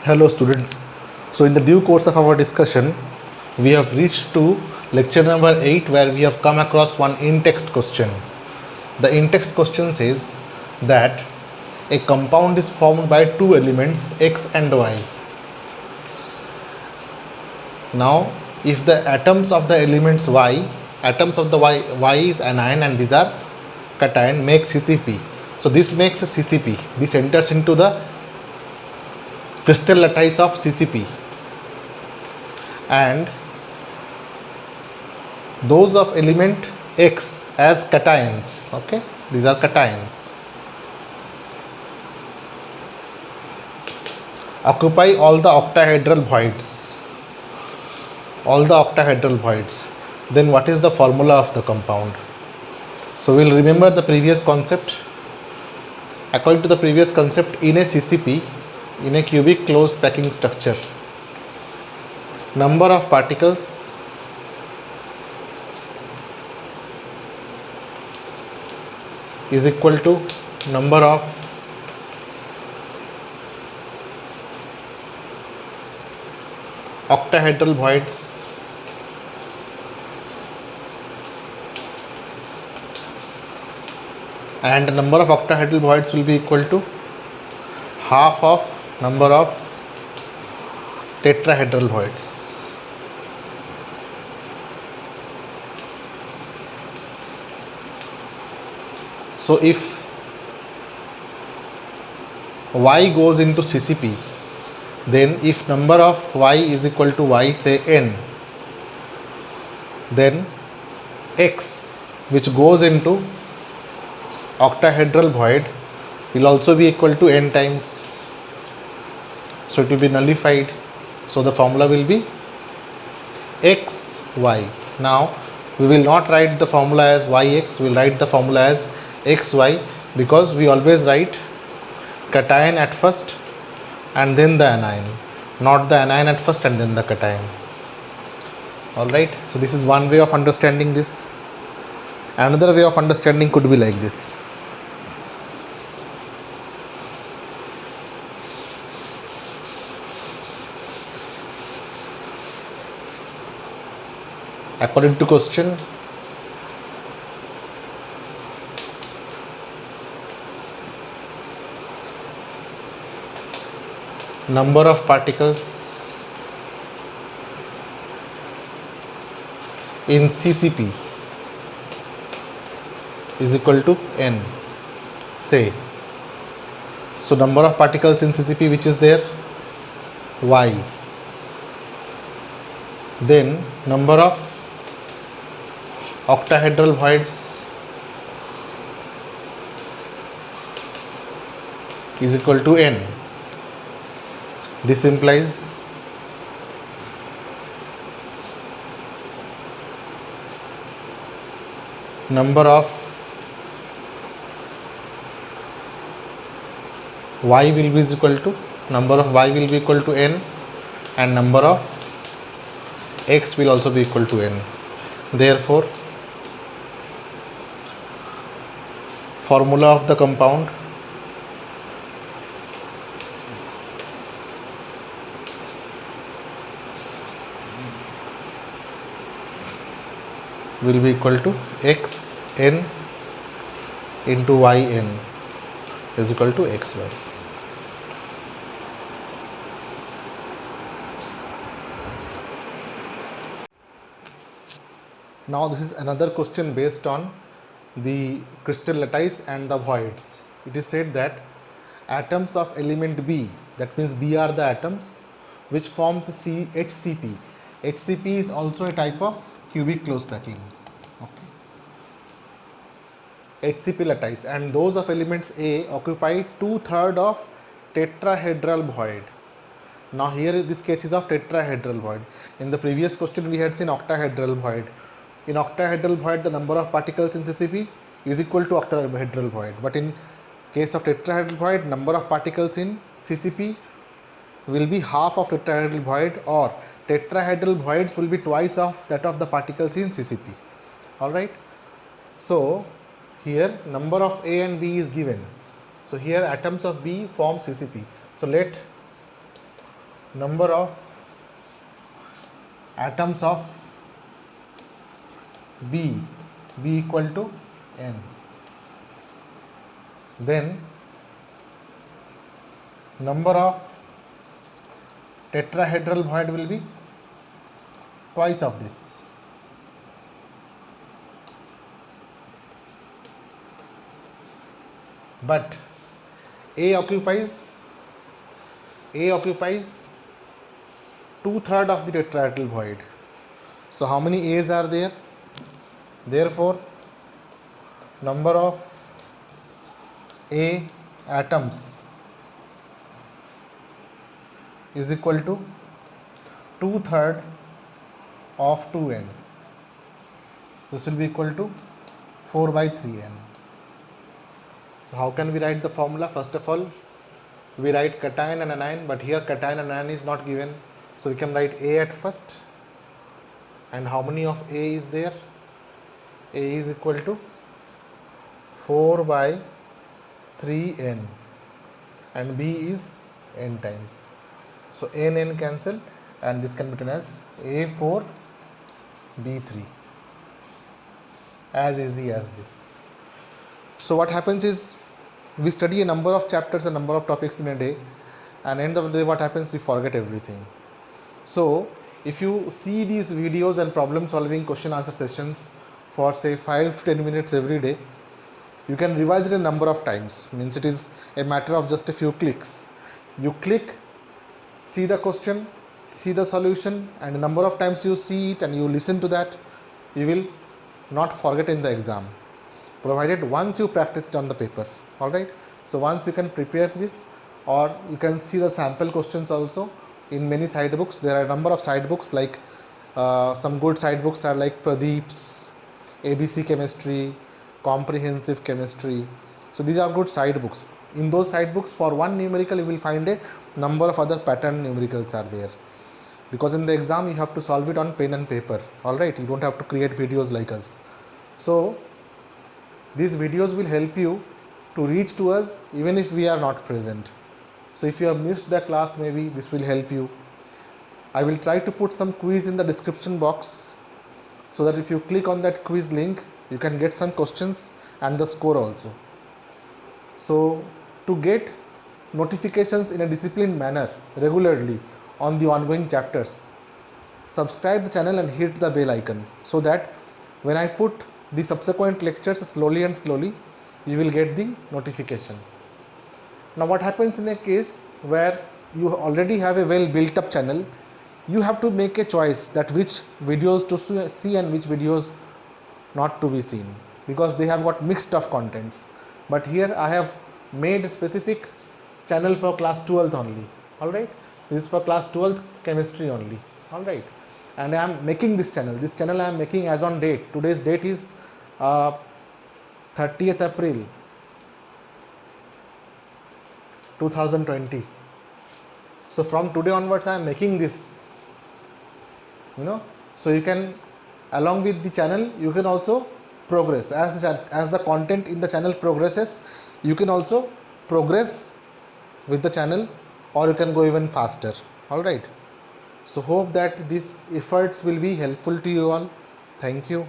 Hello students. So in the due course of our discussion, we have reached to lecture number 8 where we have come across one in-text question. The in-text question says that a compound is formed by two elements X and Y. Now if the atoms of the elements atoms of the Y is anion and these are cation, make CCP. So this makes a CCP. This enters into the crystal lattice of CCP, and those of element X as cations. Okay, these are cations. Occupy all the octahedral voids. All the octahedral voids. Then what is the formula of the compound? So we'll remember the previous concept. According to the previous concept, in a CCP, in a cubic closed packing structure, number of particles is equal to number of octahedral voids and number of octahedral voids will be equal to half of number of tetrahedral voids. So if Y goes into CCP, then if number of Y is equal to Y, say n, then X which goes into octahedral void will also be equal to n times. So it will be nullified. So the formula will be XY. Now we will not write the formula as YX, we will write the formula as XY, because we always write cation at first and then the anion, not the anion at first and then the cation. Alright, so this is one way of understanding this. Another way of understanding could be like this. According to question, number of particles in CCP is equal to n, say. So number of particles in CCP which is there, Y. Then number of octahedral voids is equal to n. This implies number of Y will be equal to n and number of X will also be equal to n. Therefore, formula of the compound will be equal to Xn into Yn is equal to Xy. Now this is another question based on the crystal lattice and the voids. It is said that atoms of element B, that means B are the atoms which forms HCP. HCP is also a type of cubic closed packing. Okay. HCP lattice, and those of elements A occupy 2/3 of tetrahedral void. Now here this case is of tetrahedral void. In the previous question we had seen octahedral void. In octahedral void, the number of particles in CCP is equal to octahedral void. But in case of tetrahedral void, number of particles in CCP will be half of tetrahedral void, or tetrahedral voids will be twice of that of the particles in CCP. Alright. So here number of A and B is given. So here atoms of B form CCP. So let number of atoms of B equal to n. Then number of tetrahedral void will be twice of this. But A occupies 2/3 of the tetrahedral void. So how many A's are there? Therefore, number of A atoms is equal to 2/3 of 2n. This will be equal to 4/3n. So how can we write the formula? First of all, we write cation and anion, but here cation and anion is not given, so we can write A at first. And how many of A is there? A is equal to 4/3n and B is n times. So n cancel and this can be written as A4B3, as easy as this. So what happens is, we study a number of chapters, a number of topics in a day, and end of the day what happens, we forget everything. So if you see these videos and problem solving question answer sessions for say 5 to 10 minutes every day, you can revise it a number of times. Means it is a matter of just a few clicks. You click, see the question, see the solution, and a number of times you see it and you listen to that, you will not forget in the exam, provided once you practice it on the paper. Alright, so once you can prepare this, or you can see the sample questions also in many side books. There are a number of side books, like some good side books are like Pradeep's ABC Chemistry, Comprehensive Chemistry. So these are good side books. In those side books, for one numerical you will find a number of other pattern numericals are there, because in the exam you have to solve it on pen and paper. Alright, you don't have to create videos like us. So these videos will help you to reach to us even if we are not present. So if you have missed the class, maybe this will help you. I will try to put some quiz in the description box, so that if you click on that quiz link, you can get some questions and the score also. So to get notifications in a disciplined manner regularly on the ongoing chapters, subscribe the channel and hit the bell icon, so that when I put the subsequent lectures slowly, you will get the notification. Now what happens in a case where you already have a well built up channel, you have to make a choice that which videos to see and which videos not to be seen, because they have got mixed of contents. But here I have made a specific channel for class 12th only. Alright, this is for class 12th chemistry only. Alright, and I am making this channel I am making as on date. Today's date is 30th April 2020. So from today onwards I am making this, so you can, along with the channel, you can also progress as the content in the channel progresses. You can also progress with the channel, or you can go even faster. Alright, so hope that these efforts will be helpful to you all. Thank you.